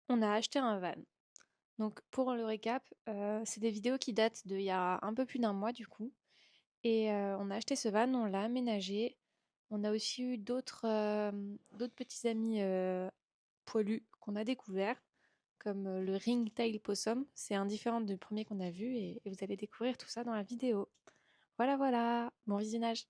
On a acheté un van. Donc pour le récap, c'est des vidéos qui datent d'il y a un peu plus d'un mois du coup et on a acheté ce van, on l'a aménagé. On a aussi eu d'autres petits amis, poilus qu'on a découverts, comme, le ringtail possum. C'est un différent du premier qu'on a vu et vous allez découvrir tout ça dans la vidéo. Voilà, voilà, bon visionnage.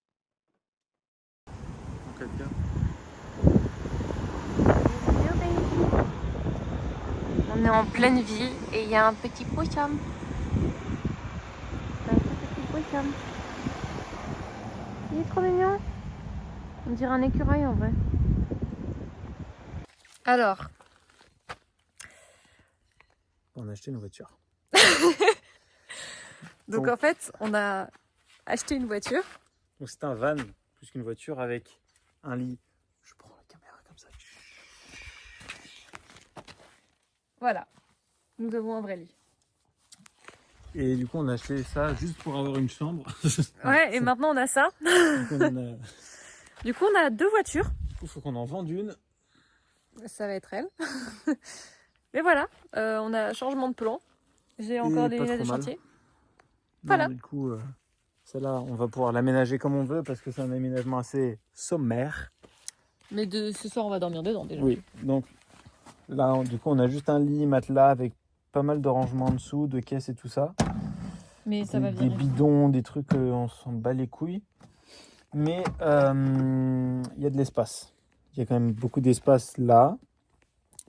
On est en pleine ville et il y a un petit possum. Un petit possum. Il est trop mignon. On dirait un écureuil en vrai. Alors, On a acheté une voiture. donc en fait, on a acheté une voiture. Donc c'est un van plus qu'une voiture avec un lit. Je prends la caméra comme ça. Voilà, nous avons un vrai lit. Et du coup on a acheté ça juste pour avoir une chambre. Ouais, et maintenant on a ça. Du coup, on a deux voitures. Il faut qu'on en vende une. Ça va être elle. Mais voilà, on a changement de plan. J'ai encore Et des pas lunettes trop de mal. chantier. Non, Voilà. du coup, celle-là, on va pouvoir l'aménager comme on veut parce que c'est un aménagement assez sommaire. Mais ce soir, on va dormir dedans déjà. Oui, donc là, du coup, on a juste un lit, matelas avec pas mal de rangements en dessous, de caisses et tout ça. Mais ça va Des virer. bidons, des trucs, on s'en bat les couilles. Mais il y a de l'espace. Il y a quand même beaucoup d'espace là.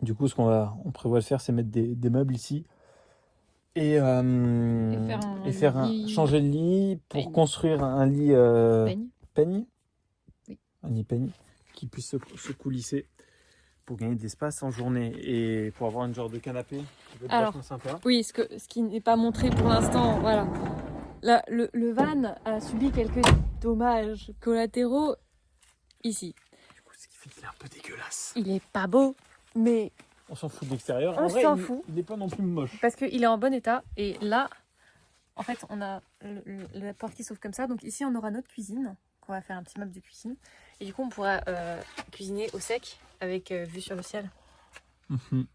Du coup, on prévoit de faire, c'est mettre des meubles ici. Et faire un lit changer le lit pour peigne. construire un lit Peigne. peigne. Oui. Un lit peigne qui puisse se coulisser pour gagner de l'espace en journée et pour avoir une genre de canapé qui peut être Alors, vachement sympa. oui, ce qui n'est pas montré pour l'instant, voilà. Là, le van a subi quelques dommages collatéraux ici. Du coup, ce qui fait qu'il est un peu dégueulasse. Il est pas beau, mais On s'en fout de l'extérieur. On En vrai, s'en fout. il n'est pas non plus moche. parce qu'il est en bon état. Et là, en fait, on a la porte qui s'ouvre comme ça. Donc ici, on aura notre cuisine, qu'on va faire un petit meuble de cuisine. Et du coup, on pourra cuisiner au sec avec vue sur le ciel. Mhm.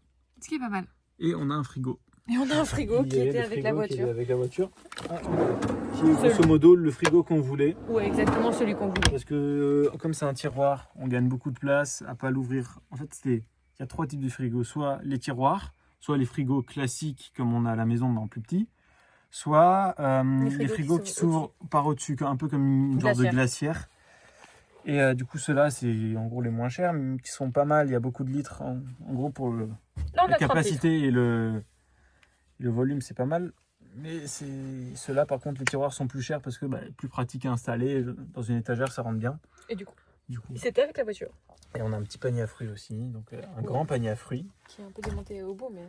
Ce qui est pas mal. Et on a un frigo. Et on a un frigo qui était le avec frigo la qui voiture. est avec la voiture. Qui est grosso modo le frigo qu'on voulait. Ouais, exactement celui qu'on voulait. Parce que comme c'est un tiroir, on gagne beaucoup de place à pas l'ouvrir. En fait, il y a trois types de frigos. Soit les tiroirs, soit les frigos classiques comme on a à la maison mais en plus petit. Soit les frigos qui s'ouvrent par au-dessus, un peu comme une genre de glacière. Et du coup, ceux-là, c'est en gros les moins chers, mais qui sont pas mal. Il y a beaucoup de litres. En gros, pour la capacité et le volume, c'est pas mal. Mais ceux-là, par contre, les tiroirs sont plus chers parce que plus pratique à installer. Dans une étagère, ça rentre bien. Et du coup, Du coup. c'était avec la voiture. Et on a un petit panier à fruits aussi, donc un grand panier à fruits. Qui est un peu démonté au bout, mais...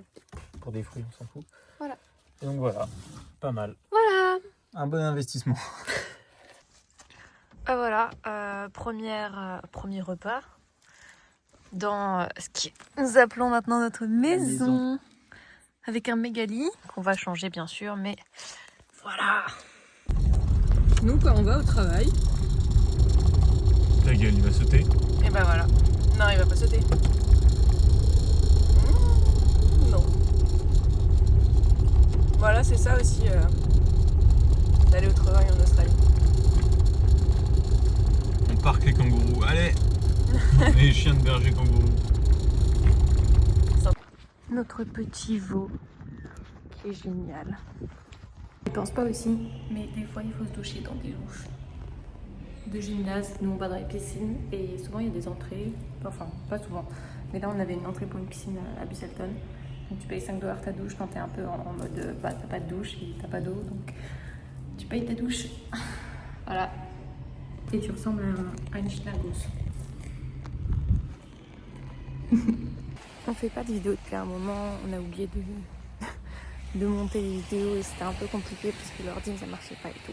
Pour des fruits, on s'en fout. Voilà. Et donc voilà, pas mal. Voilà. Un bon investissement. Voilà, premier repas dans ce que nous appelons maintenant notre maison. Avec un méga lit qu'on va changer bien sûr, mais voilà. Nous, quand on va au travail... Ta gueule, il va sauter. Et ben voilà. Non, il va pas sauter. Non. Voilà, c'est ça aussi d'aller au travail en Australie. On parque les kangourous. Allez. Les chiens de berger kangourous. Notre petit veau qui est génial. Je pense pas aussi, mais des fois il faut se doucher dans des douches de gymnase. Nous on va dans les piscines et souvent il y a des entrées, enfin pas souvent, mais là on avait une entrée pour une piscine à Busselton. Donc tu payes 5 $ ta douche quand t'es un peu en mode bah t'as pas de douche et t'as pas d'eau, donc tu payes ta douche. Voilà. Et tu ressembles à une schnagos. On fait pas de vidéos depuis un moment, on a oublié de monter les vidéos et c'était un peu compliqué parce que l'ordi ça marchait pas et tout.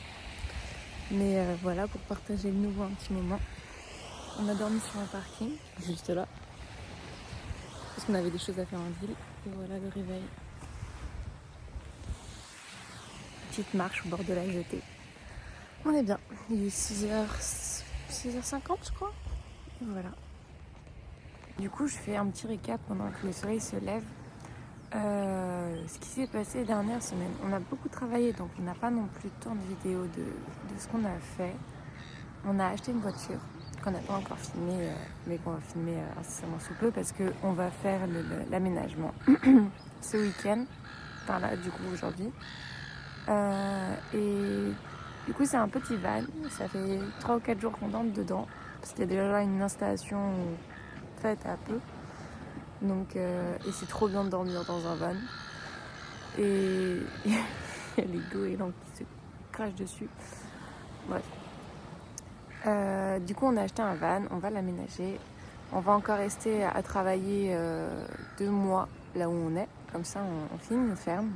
Mais voilà, pour partager le nouveau un petit moment. On a dormi sur un parking, juste là, parce qu'on avait des choses à faire en ville. Et voilà le réveil. Petite marche au bord de la jetée. On est bien, il est 6h50 je crois. Et voilà. Du coup je fais un petit récap pendant que le soleil se lève. ce qui s'est passé les dernières semaines. On a beaucoup travaillé, donc on n'a pas non plus tant de vidéos de ce qu'on a fait. On a acheté une voiture qu'on n'a pas encore filmée, mais qu'on va filmer incessamment sous peu parce qu'on va faire l'aménagement ce week-end, enfin là du coup aujourd'hui. Et du coup c'est un petit van, ça fait 3 ou 4 jours qu'on entre dedans, parce qu'il y a déjà une installation faite à peu. Donc, et c'est trop bien de dormir dans un van. Et il y a les goélands qui se crachent dessus. Bref. Du coup, on a acheté un van, on va l'aménager. On va encore rester à travailler 2 mois là où on est. Comme ça, on finit nos fermes.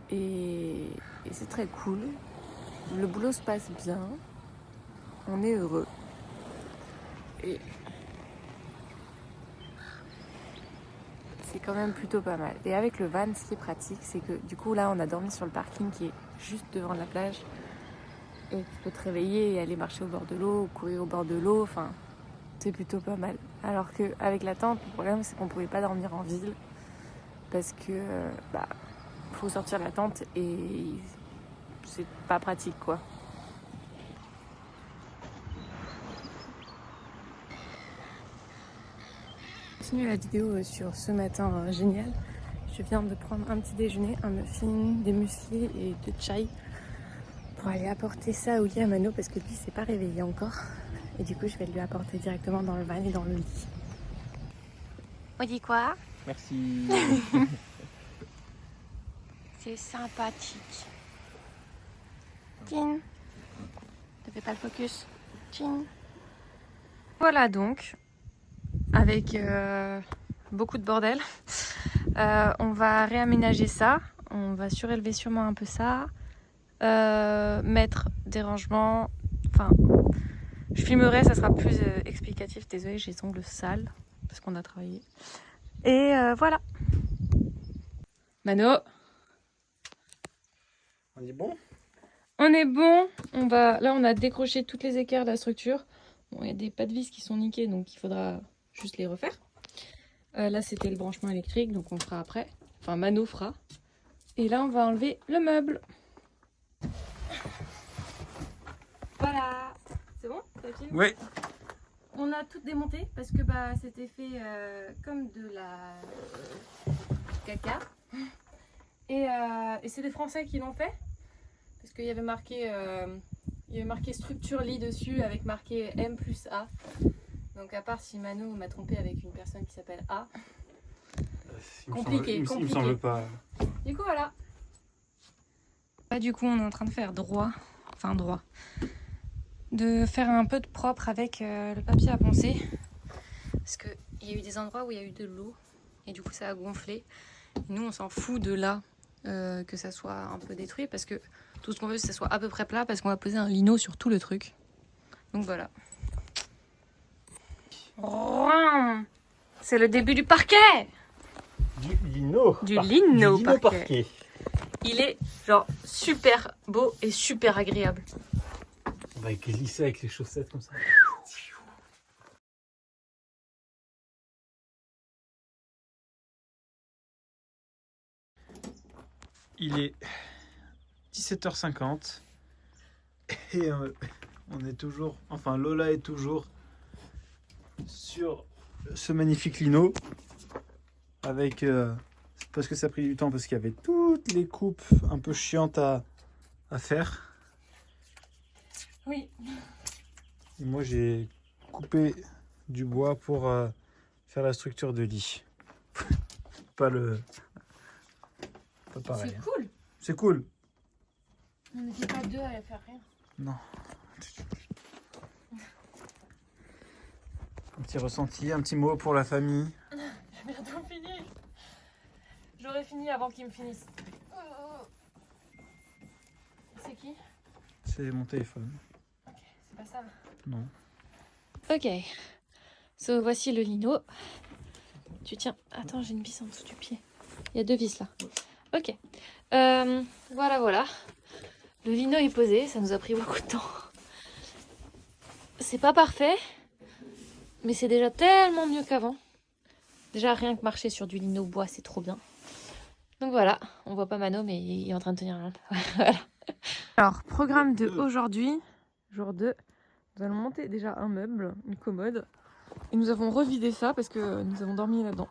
Et c'est très cool. Le boulot se passe bien. On est heureux. Et c'est quand même plutôt pas mal. Et avec le van, ce qui est pratique, c'est que du coup là on a dormi sur le parking qui est juste devant la plage. Et tu peux te réveiller et aller marcher au bord de l'eau, ou courir au bord de l'eau, enfin c'est plutôt pas mal. Alors qu'avec la tente, le problème c'est qu'on pouvait pas dormir en ville. Parce que faut sortir la tente et c'est pas pratique quoi. Continuer la vidéo sur ce matin génial. Je viens de prendre un petit déjeuner, un muffin, des muesli et de chai pour aller apporter ça au lit à Mano parce que lui s'est pas réveillé encore. Et du coup je vais lui apporter directement dans le van et dans le lit. On dit quoi? Merci. C'est sympathique. Tin. Ne fais pas le focus. Tin. Voilà donc. Avec beaucoup de bordel. On va réaménager ça. On va surélever sûrement un peu ça. Mettre des rangements. Enfin, je filmerai, ça sera plus explicatif. Désolée, j'ai les ongles sales parce qu'on a travaillé. Et voilà. Mano. On est bon? On est bon. Là, on a décroché toutes les équerres de la structure. Bon, il y a des pas de vis qui sont niqués, donc il faudra juste les refaire. Là, c'était le branchement électrique, donc on fera après. Enfin, Mano fera. Et là, on va enlever le meuble. Voilà. C'est bon? Oui. On a tout démonté parce que c'était fait comme de la caca. Et c'est des Français qui l'ont fait. Parce qu'il y avait marqué structure lit dessus avec marqué M+A. Donc à part si Mano m'a trompé avec une personne qui s'appelle A. Compliqué. Il me semble pas. Du coup voilà. Là du coup on est en train de faire droit. De faire un peu de propre avec le papier à poncer. Parce qu'il y a eu des endroits où il y a eu de l'eau. Et du coup ça a gonflé. Et nous on s'en fout de là que ça soit un peu détruit. Parce que tout ce qu'on veut c'est que ça soit à peu près plat. Parce qu'on va poser un lino sur tout le truc. Donc voilà. C'est le début du parquet. Du lino parquet. Il est genre super beau et super agréable. On va glisser avec les chaussettes comme ça. Il est 17h50 et on est toujours, enfin Lola est toujours sur ce magnifique lino avec parce que ça a pris du temps parce qu'il y avait toutes les coupes un peu chiantes à faire. Oui. Et moi j'ai coupé du bois pour faire la structure de lit. Pas pareil. C'est cool. C'est cool. On n'était pas deux à faire rien. Non. Un petit ressenti, un petit mot pour la famille. J'ai bientôt fini. J'aurais fini avant qu'ils me finissent. C'est qui? C'est mon téléphone. Ok, c'est pas ça. Non. Ok. So, voici le lino. Tu tiens. Attends, j'ai une vis en dessous du pied. Il y a 2 vis là. Ok. Voilà. Le lino est posé. Ça nous a pris beaucoup de temps. C'est pas parfait. Mais c'est déjà tellement mieux qu'avant. Déjà, rien que marcher sur du lino bois, c'est trop bien. Donc voilà, on voit pas Mano, mais il est en train de tenir un lampe. Voilà. Alors, programme de aujourd'hui, jour 2. Nous allons monter déjà un meuble, une commode. Et nous avons revidé ça parce que nous avons dormi là-dedans.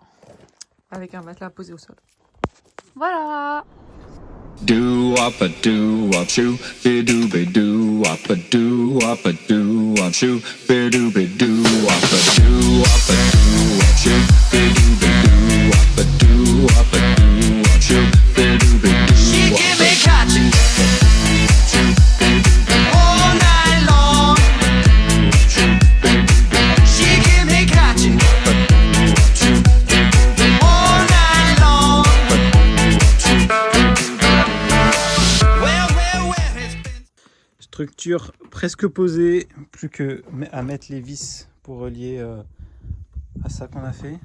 Avec un matelas posé au sol. Voilà! Do up a do up shoo, be do be do up a do up shoo, be do be do up a do up shoo, be do be do up a do up shoo, be do be do. She give me catching all night long. She give me catching all night long. Structure presque posée, plus que à mettre les vis pour relier à ça qu'on a fait.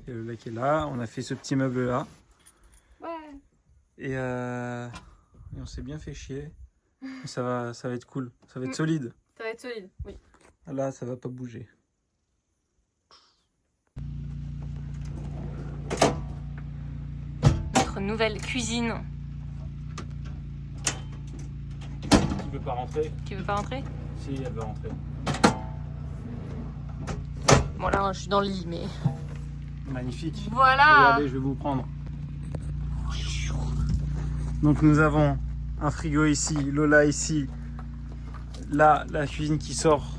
Et le lac est là, on a fait ce petit meuble là. Ouais! Et on s'est bien fait chier. Ça va être cool, ça va être solide. Ça va être solide, oui. Là, ça va pas bouger. Notre nouvelle cuisine. Qui veut pas rentrer? Qui veut pas rentrer? Si, elle veut rentrer. Bon là, je suis dans le lit, mais... Magnifique. Voilà! Regardez, je vais vous prendre. Donc nous avons un frigo ici, Lola ici. Là, la cuisine qui sort,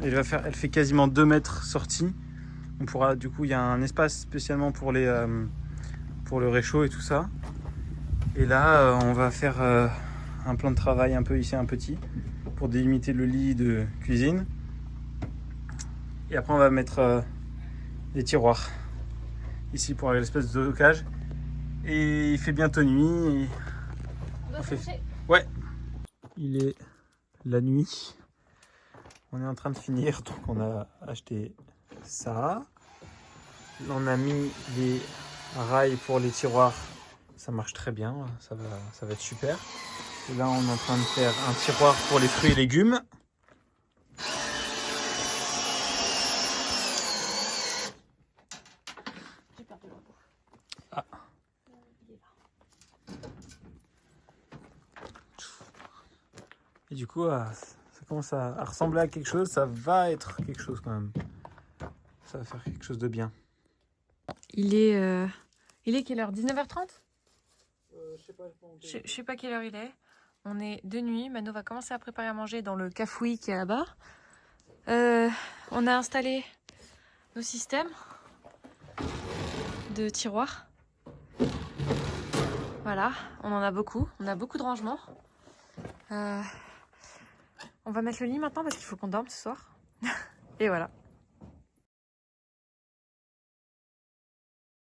elle fait quasiment 2 mètres sortie. On pourra, du coup, il y a un espace spécialement pour le réchaud et tout ça. Et là, on va faire un plan de travail un peu ici, un petit, pour délimiter le lit de cuisine. Et après, on va mettre des tiroirs ici pour l'espèce de stockage. Et il fait bientôt nuit. Ouais. Il est la nuit. On est en train de finir, donc on a acheté ça. Là, on a mis les rails pour les tiroirs. Ça marche très bien, ça va être super. Et là, on est en train de faire un tiroir pour les fruits et légumes. Ah. Et du coup, ça commence à ressembler à quelque chose. Ça va être quelque chose quand même. Ça va faire quelque chose de bien. Il est quelle heure? 19h30? Je Je sais pas quelle heure il est. On est de nuit. Mano va commencer à préparer à manger dans le cafouille qui est là-bas. On a installé nos systèmes de tiroirs. Voilà, on en a beaucoup. On a beaucoup de rangements. On va mettre le lit maintenant parce qu'il faut qu'on dorme ce soir. Et voilà.